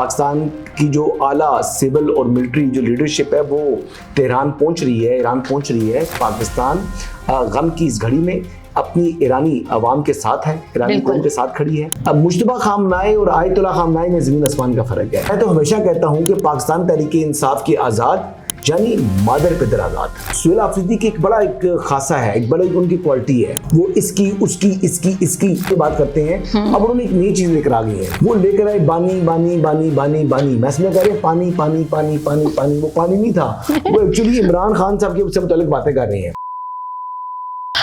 पाकिस्तान की जो आला सिविल और मिलिट्री जो लीडरशिप है वो तेहरान पहुंच रही है, ईरान पहुंच रही है। पाकिस्तान गम की इस घड़ी में अपनी ईरानी अवाम के साथ है, ईरानी कौम के साथ खड़ी है। अब मुश्तबा खामनाई और आयतुल्लाह खामनाई में ज़मीन आसमान का फ़र्क है। मैं तो हमेशा कहता हूँ कि पाकिस्तान तहरीक इंसाफ की आज़ाद यानी मादर पिदर आज़ाद। सुहेल आफरीदी की एक बड़ा खासा है, एक बड़ा उनकी क्वालिटी है, वो इसकी उसकी इसकी इसकी बात करते हैं। अब उन्होंने एक नई चीज़ लेकर आ गई है, वो लेकर आए बानी बानी बानी बानी बानी। मैं समझ कह रहे हैं पानी पानी पानी पानी पानी, वो पानी नहीं था, वो एक्चुअली इमरान खान साहब की उससे मुताल्लिक बातें कर रहे हैं।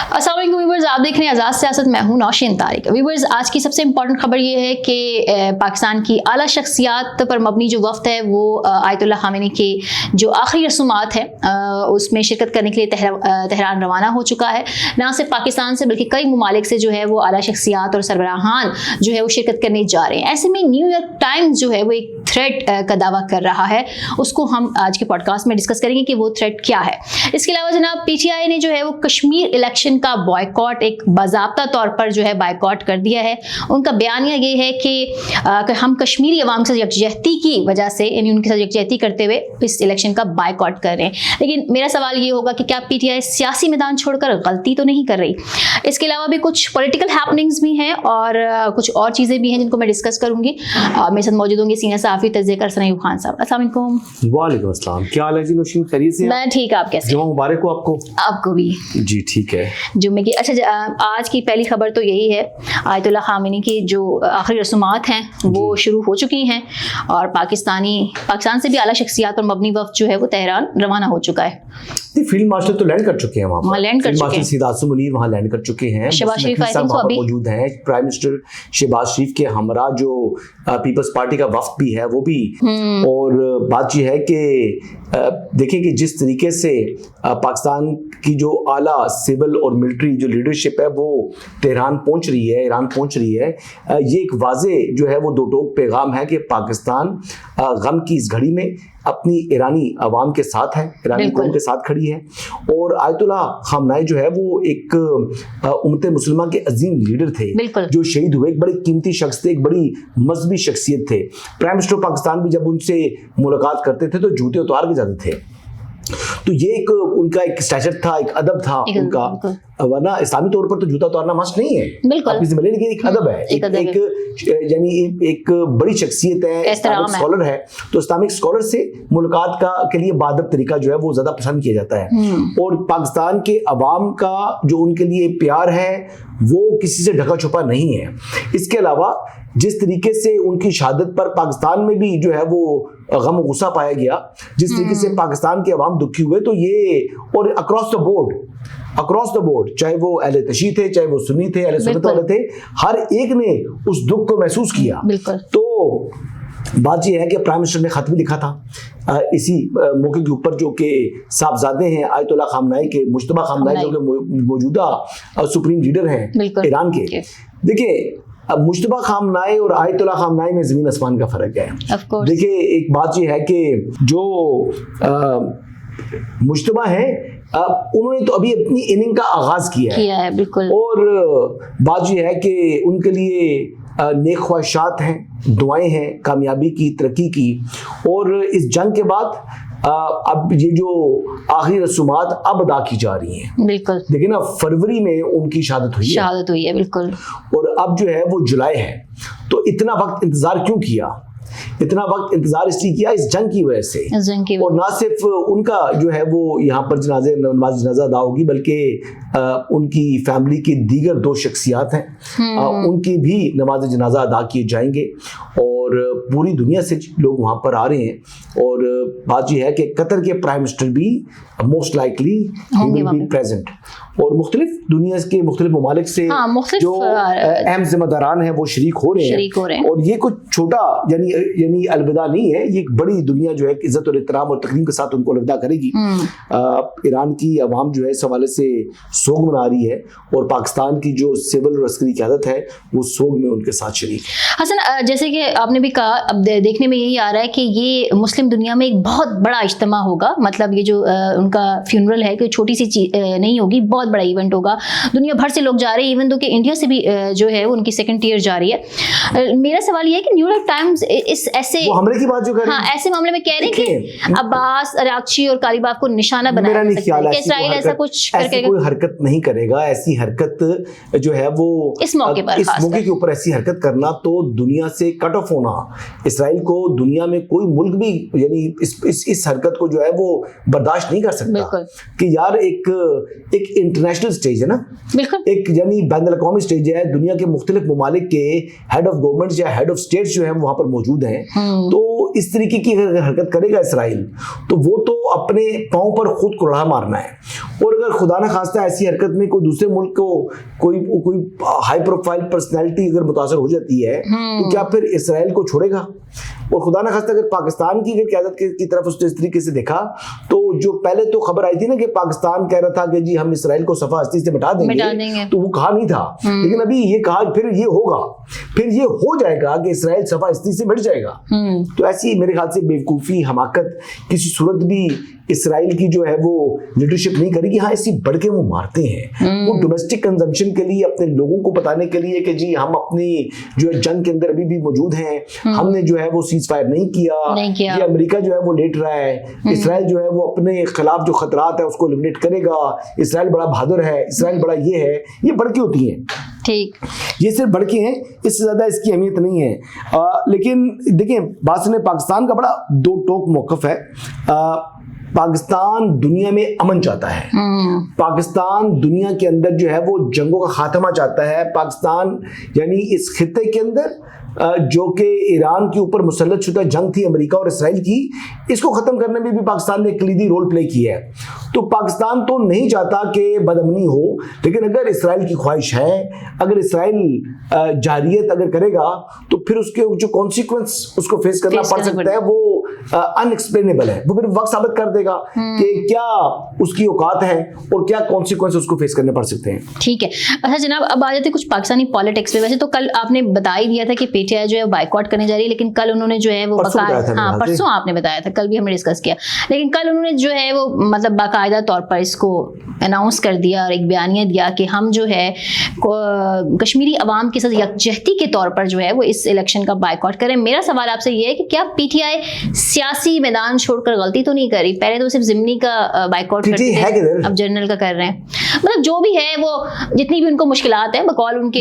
अस्सलाम वालेकुम व्यूअर्स, आप देख रहे हैं आज़ाद सियासत। मैं हूं नौशीन तारिक। व्यूअर्स, आज की सबसे इंपॉर्टेंट खबर ये है कि पाकिस्तान की आला शख्सियात पर मबनी जो वफ्द है वो आयतुल्लाह खामेनी के जो आखिरी रसूमात है उसमें शिरकत करने के लिए तेहरान रवाना हो चुका है। ना सिर्फ पाकिस्तान से बल्कि कई ममालिक से जो है वो आला शख्सियात और सरबराहान जो है वो शिरकत करने जा रहे हैं। ऐसे में न्यूयॉर्क टाइम्स जो है वो एक थ्रेट का दावा कर रहा है, उसको हम आज के पॉडकास्ट में डिस्कस करेंगे कि वो थ्रेट क्या है। इसके अलावा जनाब PTI ने जो है वो कश्मीर इलेक्शन का बॉयकॉट एक बाज़ाब्ता तौर पर जो है बायकॉट कर दिया है। उनका बयानिया ये है कि हम कश्मीरी अवाम से यकजहती की वजह से, यानी उनके साथ यकजहती करते हुए इस इलेक्शन का बायकॉट कर रहे हैं। लेकिन मेरा सवाल ये होगा कि क्या PTI सियासी मैदान छोड़कर गलती तो नहीं कर रही? इसके अलावा भी कुछ पॉलिटिकल हैपनिंग्स भी हैं और कुछ और चीज़ें भी हैं जिनको मैं डिस्कस करूंगी। मेरे साथ मौजूद होंगे सीनियर सहाफ़ी तज़्ज़िया कार सनईब खान साहब। अस्सलाम वालेकुम। वालेकुम अस्सलाम। क्या हाल है जी नौशीन, खैरियत से? मैं ठीक, आप कैसे? जुम्मा मुबारक हो आपको। आपको भी जी ठीक है। जुम्मे की अच्छा, आज की पहली खबर तो यही है, आयतुल्लाह खामेनी की जो आखिरी रसूमात हैं वो शुरू हो चुकी हैं और पाकिस्तान से भी आला शख्सियात और मबनी वफ्द जो है वो तेहरान रवाना हो चुका है। फील्ड मार्शल तो लैंड कर चुके हैं वहाँ लैंड कर चुके हैं। सईद आसिम मुनीर वहाँ लैंड कर चुके हैं। शहबाज शरीफ मौजूद हैं। प्राइम मिनिस्टर शहबाज शरीफ के हमरा जो पीपल्स पार्टी का वफ्द भी है वो भी। और बात यह है कि देखें कि जिस तरीके से पाकिस्तान की जो आला सिविल और मिलिट्री जो लीडरशिप है वो तेहरान पहुंच रही है, ईरान पहुंच रही है, ये एक वाज़े जो है वो दो टोक पैगाम है कि पाकिस्तान गम की इस घड़ी में अपनी ईरानी अवाम के साथ है, ईरानी कौम के साथ खड़ी है। और आयतुल्लाह खामनाई जो है वो एक उम्मत मुसलमा के अजीम लीडर थे जो शहीद हुए, एक बड़ी कीमती शख्स थे, एक बड़ी मजहबी शख्सियत थे। प्राइम मिनिस्टर पाकिस्तान भी जब उनसे मुलाकात करते थे तो जूते उतार के जाते थे। तो ये एक उनका एक स्टैचर था, एक अदब था उनका, वरना इस्लामी तौर पर तो जूता उतारना मस्ट नहीं है, लेकिन एक अदब है, यानी एक बड़ी शख्सियत है, इस्लामिक स्कॉलर है, तो इस्लामिक स्कॉलर से मुलाकात के लिए बादब तरीका जो है वो ज्यादा पसंद किया जाता है। और पाकिस्तान के अवाम का जो उनके लिए प्यार है वो किसी से ढका छुपा नहीं है। इसके अलावा जिस तरीके से उनकी शहादत पर पाकिस्तान में भी जो है वो गम गुस्सा पाया गया, जिस तरीके से पाकिस्तान के अवाम दुखी हुए, तो ये और अक्रॉस द बोर्ड चाहे वो अहले तशी थे, चाहे वो सुन्नी थे, अहले सुन्नत वाले थे, हर एक ने उस दुख को महसूस किया। तो बात यह है कि प्राइम मिनिस्टर ने खत भी लिखा था इसी मौके के ऊपर, जो कि साहबजादे हैं आयतुल्लाह खामनाई के, मुश्तबा खामनाई जो कि मौजूदा सुप्रीम लीडर हैं ईरान के। देखिए, अब मुश्तबा खामनाई और आयतुल्लाह खामनाई में ज़मीन आसमान का फ़र्क है। देखिए, एक बात यह है कि जो मुश्तबा है उन्होंने तो अभी अपनी इनिंग का आगाज किया है। बिल्कुल। और बात यह है कि उनके लिए नेक ख्वाहिशात हैं, दुआएं हैं कामयाबी की, तरक्की की। और इस जंग के बाद अब ये जो आखिरी रसूमात अब अदा की जा रही हैं। बिल्कुल। देखिए ना, फरवरी में उनकी शहादत हुई है। बिल्कुल। और अब जो है वो जुलाई है, तो इतना वक्त इंतजार क्यों किया? इतना वक्त इंतजार इसलिए किया इस जंग की वजह से। और ना सिर्फ उनका जो है वो यहाँ पर नमाज जनाजा अदा होगी, बल्कि उनकी फैमिली की दीगर 2 शख्सियात हैं, उनकी भी नमाज जनाजा अदा किए जाएंगे। और पूरी दुनिया से लोग वहाँ पर आ रहे हैं। और बात यह है कि कतर के प्राइम मिनिस्टर भी मोस्ट लाइकली बी प्रेजेंट, और मुख्तलिफ दुनिया के मुख्तलिफ ममालिक से जो अहम जिम्मेदारान हैं वो शरीक हो रहे हैं। और ये कुछ छोटा यानी अलविदा नहीं है, ये एक बड़ी दुनिया जो है इज्जत और एहतराम और तकरीम के साथ उनको अलविदा करेगी। ईरान की अवाम जो है इस हवाले से सोग मना रही है, और पाकिस्तान की जो सिविल और अस्करी क़यादत है वो सोग में उनके साथ शरीक। हसन, जैसे कि आपने आपने भी कहा, अब देखने में यही आ रहा है कि ये मुस्लिम दुनिया में एक बहुत बड़ा इज्तिमा होगा, मतलब ये जो उनका फ्यूनरल है कि छोटी सी चीज नहीं होगी, बहुत बड़ा इवेंट होगा, दुनिया भर से लोग जा रहे हैं, इवन दो कि इंडिया से भी जो है उनकी सेकंड ईयर जा रही है। मेरा सवाल ये है कि न्यूयॉर्क टाइम्स इस ऐसे हमले की बात जो कर रहे हैं, हाँ, ऐसे मामले में कह रहे हैं कि अब्बास अरागची और कालीबाफ को निशाना बनाया जा सकता है, कि इस्राइल ऐसा कुछ करके कोई हरकत नहीं करेगा। ऐसी हरकत जो है वो इस मौके के ऊपर ऐसी हरकत करना तो दुनिया से कट ऑफ होना, इसराइल को दुनिया में कोई मुल्क भी यानी इस हरकत को जो है वो बर्दाश्त नहीं कर सकता कि यार एक इंटरनेशनल स्टेज है ना, बिल्कुल एक यानी बैनुल अक़वामी स्टेज है, दुनिया के मुख्तलिफ ममालिक के हेड ऑफ गवर्नमेंट या हेड ऑफ स्टेट जो है वहां पर मौजूद हैं, तो इस तरीके की अगर हरकत करेगा इसराइल तो वो तो अपने पांव पर खुद कुल्हाड़ा मारना है। और अगर खुदा न खास्ता ऐसी हरकत में कोई दूसरे मुल्क को कोई हाई प्रोफाइल पर्सनैलिटी अगर मुतासर हो जाती है तो क्या फिर इसराइल को छोड़ेगा? और खुदा न खास्ता अगर पाकिस्तान की क़यादत की तरफ उसने इस तरीके से देखा तो जो पहले तो खबर आई थी ना कि पाकिस्तान कह रहा था कि जी हम इसराइल को सफा हस्ती से मिटा देंगे, तो वो कहा नहीं था, लेकिन अभी ये कहा फिर ये होगा, फिर ये हो जाएगा कि इसराइल सफा हस्ती से मिट जाएगा। तो ऐसी मेरे ख्याल से बेवकूफ़ी हमाकत किसी सूरत भी इसराइल की जो है वो लीडरशिप नहीं करेगी। हाँ, ऐसी बढ़ के वो मारते हैं, वो डोमेस्टिक कंजम्पशन के लिए अपने लोगों को बताने के लिए कि जी हम अपनी जो है जंग के अंदर अभी भी मौजूद हैं, हमने जो है वो सीज फायर नहीं किया। ये अमेरिका जो है वो लेट रहा है, इसराइल जो है वो अपने खिलाफ जो खतरात है उसको एलिमिनेट करेगा, इसराइल बड़ा बहादुर है, इसराइल बड़ा ये है, ये बढ़के होती हैं। ठीक, ये सिर्फ बढ़के हैं, इससे ज्यादा इसकी अहमियत नहीं है। लेकिन देखिए बात सुने, पाकिस्तान का बड़ा दो टोक मौक़िफ़ है। पाकिस्तान दुनिया में अमन चाहता है, पाकिस्तान दुनिया के अंदर जो है वो जंगों का खात्मा चाहता है। पाकिस्तान यानी इस खित्ते के अंदर जो कि ईरान के ऊपर मुसल्लत शुदा जंग थी अमेरिका और इसराइल की, इसको ख़त्म करने में भी पाकिस्तान ने कलीदी रोल प्ले किया है। तो पाकिस्तान तो नहीं चाहता कि बदअमनी हो, लेकिन अगर इसराइल की ख्वाहिश है, अगर इसराइल जारियत अगर करेगा तो फिर उसके जो कॉन्सिक्वेंस उसको फेस करना पड़ सकता है वो अनएक्सप्लेनेबल है। वो फिर वक्त साबित कर देगा कि क्या उसकी औकात है और क्या कॉन्सिक्वेंस उसको फेस करने पड़ सकते हैं। ठीक है, अच्छा जनाब, अब आ जाते कुछ पाकिस्तानी पॉलिटिक्स पे। वैसे तो कल आपने बता ही दिया था कि पीटीआई जो है बाइकआउट करने जा रही है, लेकिन कल उन्होंने जो है वो परसों आपने बताया था, कल भी हमने डिस्कस किया, लेकिन कल उन्होंने जो है वो मतलब बाकायदा तौर पर इसको अनाउंस कर दिया और एक बयानिया दिया कि हम जो है कश्मीरी अवाम के साथ यकजहती के तौर पर जो है वो इस इलेक्शन का बाइकआउट करें। मेरा सवाल आपसे ये है कि क्या पीटीआई सियासी मैदान छोड़कर गलती तो नहीं करी? पहले तो सिर्फ जिमनी का बाइकआउट करते थे, अब जनरल का कर रहे हैं। मतलब जो भी है वो जितनी भी उनको मुश्किलात है बकौल उनके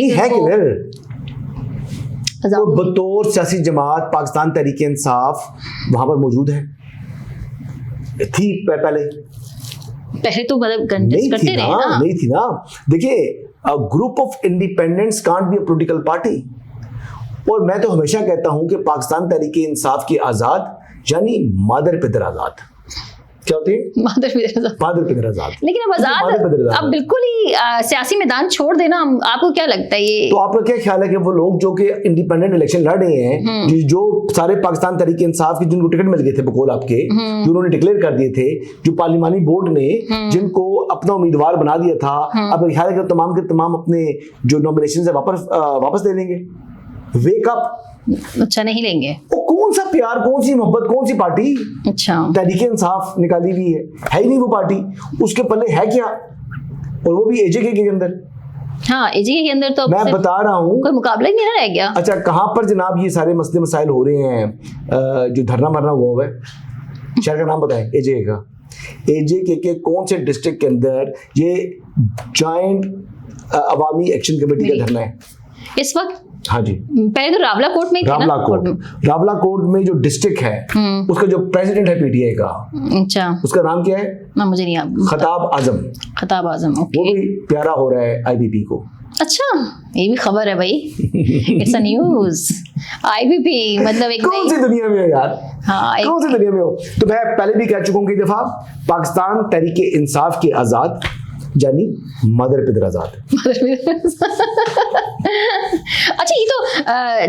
तो बतौर सियासी जमात पाकिस्तान तहरीक इंसाफ वहां पर मौजूद है, थी पहले तो मतलब करते रहे ना, नहीं थी ना। देखिए, group of independents can't be a political party. और मैं तो हमेशा कहता हूं कि पाकिस्तान तहरीक इंसाफ की आजाद यानी मादर पिदर आजाद क्या होती है? मादर पिदर आजाद। लेकिन अब आजाद अब बिल्कुल ही सियासी मैदान छोड़ देना, आपको क्या लगता है ये? तो आपका क्या ख्याल है कि वो लोग जो कि इंडिपेंडेंट इलेक्शन लड़ रहे हैं, जो सारे पाकिस्तान तहरीक इंसाफ की जिनको टिकट मिल गए थे बकौल आपके, जो उन्होंने डिक्लेयर कर दिए थे, जो पार्लिमानी बोर्ड ने जिनको अपना उम्मीदवार बना दिया था, अब ख्याल है कि तमाम के तमाम अपने जो नॉमिनेशन है वापस ले लेंगे? Wake up. अच्छा, नहीं लेंगे? कौन सा प्यार, कौन सी मोहब्बत, कौन सी पार्टी? अच्छा, तहरीक इंसाफ निकाली हुई है ही नहीं वो पार्टी, उसके पल्ले है क्या? और वो भी एजेके के अंदर। हाँ, एजेके के अंदर तो मैं बता रहा हूँ कोई मुकाबला ही नहीं रह गया। अच्छा, कहाँ पर जनाब ये सारे मसले मसाइल हो रहे हैं जो धरना मरना हुआ है? शहर का नाम बताएं, एजेके का। एजेके के कौन से डिस्ट्रिक्ट के अंदर ये जॉइंट अवामी एक्शन कमेटी का धरना है इस वक्त? हाँ जी, पहले तो रावलाकोट में, रावलाकोट में जो डिस्ट्रिक्ट है उसका जो प्रेसिडेंट है पीटीआई का, अच्छा, उसका नाम क्या है? ना मुझे नहीं याद। खताब आजम। वो भी प्यारा हो रहा है आईबीपी को। अच्छा, ये भी खबर है भाई। It's a news. आईबीपी मतलब एक कौन सी दुनिया में है यार? हाँ, कौन सी दुनिया में हो? तो मैं पहले भी कह चुका हूँ कई दफा, पाकिस्तान तहरीक इंसाफ के आजाद यानी मदर पिदर आजाद। अच्छा, ये तो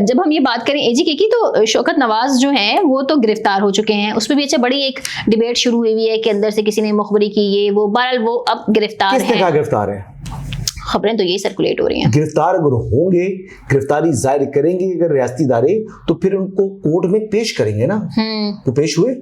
जब हम ये बात करें एजीके की, तो शौकत नवाज जो हैं वो तो गिरफ्तार हो चुके हैं। उसमें भी अच्छा बड़ी एक डिबेट शुरू हुई है कि अंदर से किसी ने मुखबरी की, ये वो, बहरहाल वो अब गिरफ्तार है। किसने कहा गिरफ्तार है? खबरें तो यही सर्कुलेट हो रही हैं। गिरफ्तार अगर होंगे, गिरफ्तारी जाहिर करेंगे अगर रियासती इदारे, तो फिर उनको कोर्ट में पेश करेंगे ना। तो पेश हुए?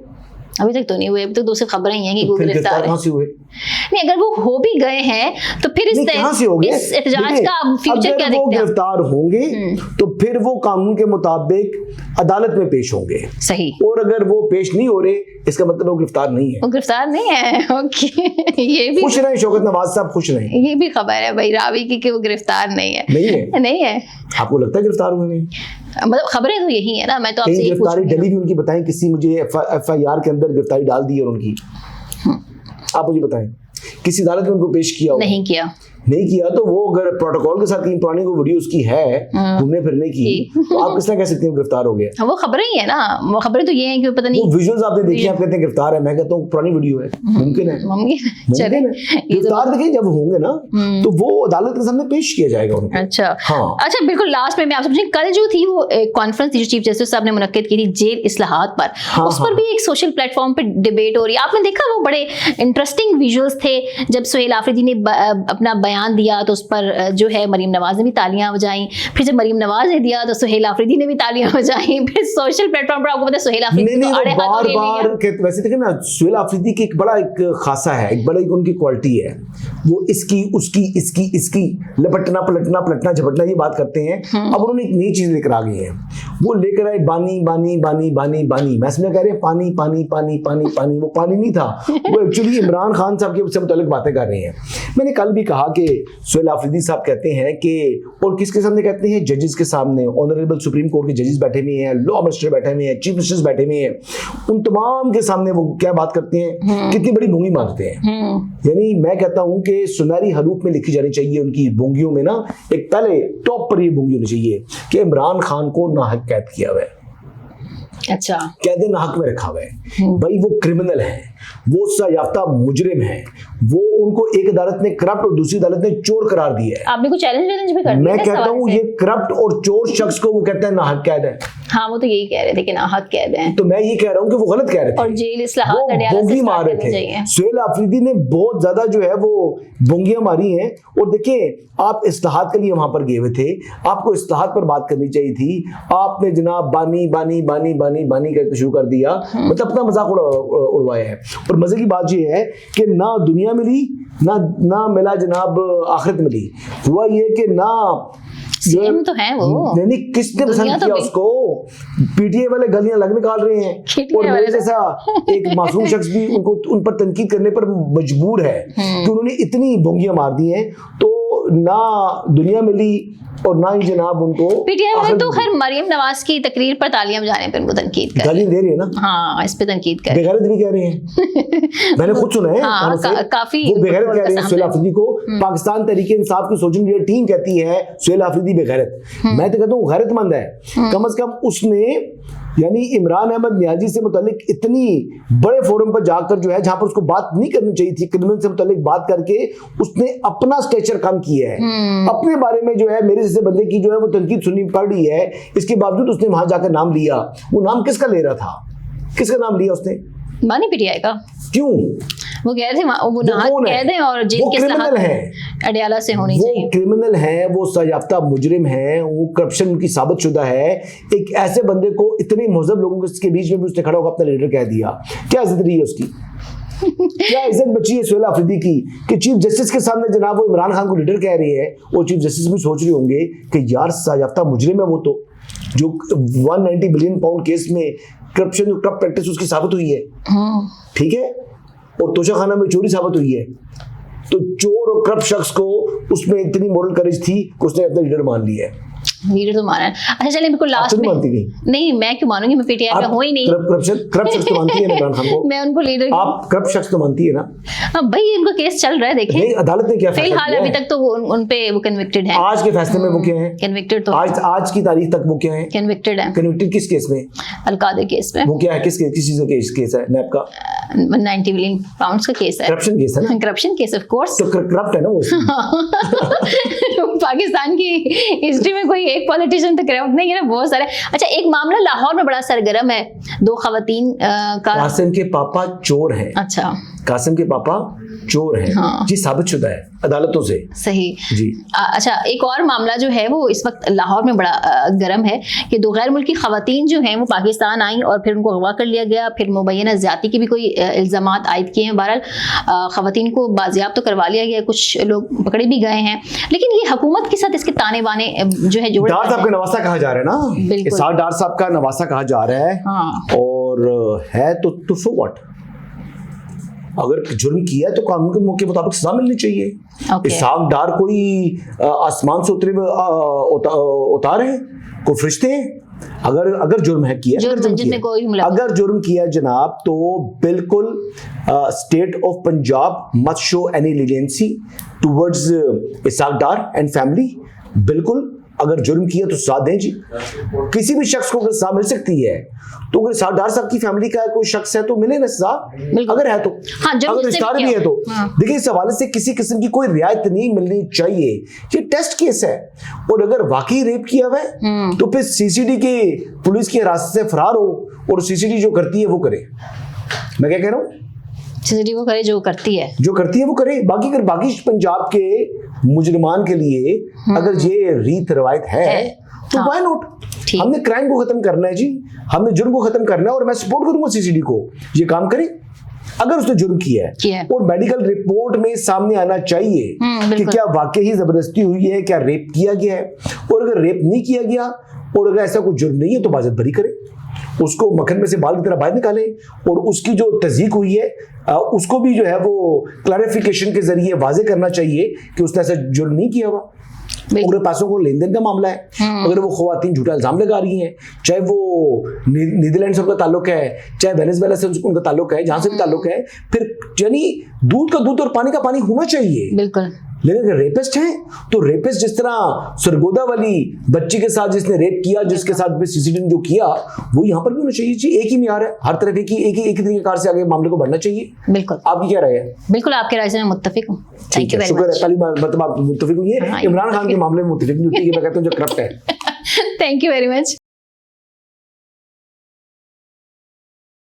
अभी तक तो नहीं हुए, अभी तक दूसरी खबरें ही हैं कि वो गिरफ्तार है। कहाँ से हुए? नहीं, अगर वो हो भी गए हैं तो फिर इस एहतजाज का फ्यूचर क्या दिखता है? गिरफ्तार होंगे तो फिर वो कानून के मुताबिक अदालत में पेश होंगे। सही। और अगर वो पेश नहीं हो रहे, इसका मतलब वो गिरफ्तार नहीं है। वो गिरफ्तार नहीं है, ओके। ये भी खुश रहे शौकत नवाज साहब, खुश रहे। ये भी खबर है भाई रावी की कि वो गिरफ्तार नहीं है। नहीं है। आपको लगता है गिरफ्तार हुए नहीं? मतलब खबरें तो यही है ना, मैं तो आपसे यही गिरफ्तारी डली भी उनकी बताएं, किसी मुझे FIR के अंदर गिरफ्तारी डाल दी और उनकी, आप मुझे बताएं किसी अदालत में उनको पेश किया? नहीं किया तो वो अगर प्रोटोकॉल के साथ कहीं पुरानी कोई वीडियो उसकी है घूमने फिरने की, तो आप किस तरह कह सकते हैं गिरफ्तार हो गया? वो खबरें ही है ना, वो खबरें तो ये हैं कि पता नहीं, वो विजुअल्स आपने देखी, आप कहते हैं गिरफ्तार है, मैं कहता हूँ पुरानी वीडियो है। मुमकिन है चले गिरफ्तार देखिए जब होंगे ना तो वो अदालत के सामने पेश किया जाएगा उनको। अच्छा अच्छा, बिल्कुल लास्ट में मैं आपसे पूछूं, कल जो थी वो कॉन्फ्रेंस थी जो चीफ जस्टिस साहब ने मुनक्किद की थी जेल इस्लाहात पर, उस पर भी एक सोशल प्लेटफॉर्म पे डिबेट हो रही है। आपने देखा वो बड़े इंटरेस्टिंग विजुअल्स थे, जब सुहेल आफरीदी ने अपना बयान दिया तो उस पर जो है मरीम नवाज ने भी तालियां बजाई, फिर जब मरीम नवाज ने दिया तो सुहेल आफरीदी ने भी तालियां बजाई, फिर सोशल प्लेटफॉर्म पर आपको पता है सुहेल आफरीदी तो अड़े हाथों ले लिया। वैसे देखिए ना, सुहेल आफरीदी की एक बड़ा एक खासा है, एक बड़ा उनकी क्वालिटी है, वो इसकी उसकी इसकी लपटना पलटना पलटना झपटना ये बात करते हैं। अब उन्होंने एक नई चीज लेकर आ गई है, वो लेकर आए बानी बानी बानी बानी बानी, मैं समझ कह रहे हैं पानी पानी पानी पानी पानी, वो पानी नहीं था, वो एक्चुअली इमरान खान साहब के मुतालिक बातें कर रहे हैं। मैंने कल भी कहा कि सुहेल आफरीदी साहब कहते हैं कि, और किसके सामने कहते हैं? जजेस के सामने, ऑनरेबल सुप्रीम कोर्ट के जजेस बैठे हुए हैं, लॉ मिनिस्टर बैठे हुए हैं, चीफ मिनिस्टर्स बैठे हुए हैं, उन तमाम के सामने वो क्या बात करते हैं, कितनी बड़ी बोंगी मारते हैं। यानी मैं कहता हूं कि सुनहरी हरूफ में लिखी जानी चाहिए उनकी बोंगियों में ना, एक पहले टॉप पर ये बोंगी होनी चाहिए कि इमरान खान को नाहक कैद किया हुआ है। अच्छा, कैदे नाहक में रखा हुआ है भाई, वो क्रिमिनल है, वो सजायाफ्ता मुजरिम है, वो उनको एक अदालत ने करप्ट और दूसरी अदालत ने चोर करार दिया है। आपने कुछ चैलेंज भी कर, मैं कहता हूँ ये करप्ट और चोर शख्स को वो कहता है नाहक कैद है। हाँ, वो तो यही कह रहे थे कि नाहक कैद है, तो मैं ये कह रहा हूँ कि वो गलत कह रहे थे और जेल इस्लाहात बोंगी मार रहे थे। सुहेल आफरीदी ने बहुत ज्यादा जो है वो बोंगियां मारी हैं। और देखिए, आप इस्लाहात के लिए वहां पर गए हुए थे, आपको इस्लाहात पर बात करनी चाहिए थी, आपने जनाब बानी बानी बानी बानी बानी करके शुरू कर दिया, मतलब अपना मजाक उड़वाया है। और मजे की बात ये है कि ना दुनिया मिली ना मिला जनाब आखिरत मिली। हुआ ये कि ना सेम तो है वो, नहीं किसने पसंद किया उसको? PTA वाले गलियां अलग निकाल रहे हैं, और मेरे जैसा एक मासूम शख्स भी उन पर तनकीद करने पर मजबूर है कि उन्होंने इतनी बोंगियां मार दी हैं। तो ना दुनिया मिली और ना ही जनाब उनको PTA वाले तो हर मरियम नवाज की तकरीर पर तालियां बजाने पर उनको तनकीद कर गाली दे रही है ना। हाँ, इस पे तनकीद कर, बेगैरत भी कह रहे हैं मैंने खुद सुना है। हाँ, काफी वो बेगैरत कह रहे हैं सुहेल आफरीदी को। पाकिस्तान तहरीक इंसाफ की सोशल मीडिया टीम कहती है सुहेल आफरीदी बेगैरत। मैं तो कहता हूँ गैरतमंद है, कम से कम उसने यानी इमरान अहमद नियाजी से मुतालिक इतनी बड़े फोरम पर जाकर जो है, जहां पर उसको बात नहीं करनी चाहिए थी, क्रिमिनल से मुतालिक बात करके उसने अपना स्टेचर कम किया है। अपने बारे में जो है मेरे जैसे बंदे की जो है वो तनकीद सुननी पड़ रही है, इसके बावजूद उसने वहां जाकर नाम लिया। वो नाम किसका ले रहा था? किसका नाम लिया उसने? मानी PTI का। क्यों? वो कह रहे थे वो नाहक कैद है और जेल के क्रिमिनल है, अडयाला से होनी चाहिए। वो क्रिमिनल है, वो सजायाफ्ता मुजरिम है, वो करप्शन की साबित शुदा है। एक ऐसे बंदे को इतने मुहज़्ज़ब लोगों के बीच में भी उसने खड़ा होकर अपना लीडर कह दिया। क्या इज्जत रही है उसकी? क्या इज्जत बची है सुहेल आफरीदी की कि चीफ जस्टिस के सामने जनाब वो इमरान खान को लीडर कह रही है। और चीफ जस्टिस भी सोच रहे होंगे कि यार सजायाफ्ता मुजरिम है वो, तो जो 190 बिलियन पाउंड केस में करप्शन करप्ट प्रैक्टिस उसकी साबित हुई है, ठीक है, और तोशाखाना में चोरी साबित हुई है। तो चोर और करप्ट शख्स को उसमें इतनी मोरल करेज थी कि उसने अपना लीडर मान लिया है। लीडर तो माना है। अच्छा चलिए, बिल्कुल लास्ट में नहीं, मैं क्यों मानूंगी, मैं PTI पे हूं ही नहीं। करप्ट शख्स तो मानती है ना इमरान खान को? मैं उनको लीडर, आप करप्ट शख्स तो मानती है ना? हाँ भाई, उनका केस चल रहा है, देखें नहीं अदालत ने क्या फैसला फिलहाल अभी तक तो उन पे वो कन्विक्टेड है। आज के फैसले में वो क्या है? कन्विक्टेड तो आज की तारीख तक वो क्या है? कन्विक्टेड है। कन्विक्टेड किस केस में? अलकादे केस में। वो क्या है? किस चीज का केस है? नैब का 190 बिलियन पाउंड्स का केस है। करप्शन केस है ना? Corruption case of course. तो करप्ट है ना वो। पाकिस्तान की हिस्ट्री में कोई एक पॉलिटिशियन तो करप्ट नहीं है ना, बहुत सारे। अच्छा, एक मामला लाहौर में बड़ा सरगर्म है, 2 खवातीन का। कासिम के पापा चोर हैं। अच्छा, कासिम के पापा चोर हैं, हाँ। जी साबित शुदा है अदालतों से। सही जी। अच्छा, एक और मामला जो है वो इस वक्त लाहौर में बड़ा गर्म है कि 2 गैर मुल्की खवातीन जो हैं वो पाकिस्तान आई और फिर उनको अगवा कर लिया गया, फिर मुबैना ज़्यादती की भी कोई इल्ज़ामात आयद किए हैं। बहरहाल खवातीन को बाजियाब तो करवा लिया गया, कुछ लोग पकड़े भी गए हैं, लेकिन ये हुकूमत के साथ इसके ताने बाने जो है जोड़ डार साहब का नवासा कहा जा रहा है ना, इसाक डार साहब का नवासा कहा जा रहा है। हाँ। और है तो सो व्हाट, अगर जुर्म किया है तो कानून के मुके मुताबिक सजा मिलनी चाहिए। इसाक डार कोई आसमान से उतार है, कोई फरिश्ते हैं? अगर जुर्म है किया, अगर जुर्म किया जनाब, तो बिल्कुल state of Punjab must show any leniency towards Ishaq Dar and family. बिल्कुल, अगर जुर्म किया तो सजा दें जी। किसी भी शख्स को सजा मिल सकती है, तो अगर डार साहब की फैमिली का कोई शख्स है तो मिले ना सजा, अगर है तो। हाँ, अगर रिश्तेदार भी है तो देखिए, इस हवाले से किसी किस्म की कोई रियायत नहीं मिलनी चाहिए। ये टेस्ट केस है, और अगर वाकई रेप किया हुआ है तो फिर सीसीडी के पुलिस की हिरासत से फरार हो, और सीसीडी जो करती है वो करे। मैं क्या कह रहा हूँ, वो करे जो करती है वो करे। बाकी अगर बाकी पंजाब के मुजरिमान के लिए अगर ये रीत रवायत है तो व्हाई नॉट। हमने क्राइम को खत्म करना है जी, हमने जुर्म को खत्म करना है, और मैं सपोर्ट करूंगा सीसीडी को, ये काम करे अगर उसने जुर्म किया है। और मेडिकल रिपोर्ट में सामने आना चाहिए कि क्या वाकई ही जबरदस्ती हुई है, क्या रेप किया गया है, और अगर रेप नहीं किया गया और अगर ऐसा कोई जुर्म नहीं है तो बाज़त बरी करे, उसको मक्खन में से बाल की तरह बाहर निकाले, और उसकी जो तस्दीक हुई है उसको भी जो है वो क्लैरिफिकेशन के जरिए वाजे करना चाहिए कि उसने ऐसा जुर्म नहीं किया हुआ। अगर पैसों को लेन देन का मामला है, अगर वो खवातीन झूठा इल्जाम लगा रही हैं, चाहे वो नीदरलैंड से उनका ताल्लुक है, चाहे वेनेजुएला से उनका ताल्लुक है, जहां से भी ताल्लुक है, फिर यानी दूध का दूध और पानी का पानी होना चाहिए। बिल्कुल। लेकिन अगर रेपिस्ट है तो रेपिस्ट जिस तरह सरगोदा वाली बच्ची के साथ जिसने रेप किया, जिसके साथ भी सीसीटीवी ने जो किया, वो यहाँ पर भी होना चाहिए जी। एक ही मियार है, हर तरफ एक ही तरीके से आगे मामले को बढ़ना चाहिए। बिल्कुल। आपकी क्या राय है? बिल्कुल, आपके राय से मैं मुत्तफिक हूँ। Thank you very much. शुक्र है, पहली मतलब आप मुत्तफिक हुई है। इमरान खान के मामले में मुत्तफिक नहीं होती, मैं कहता हूँ जो करप्ट है। Thank you very much.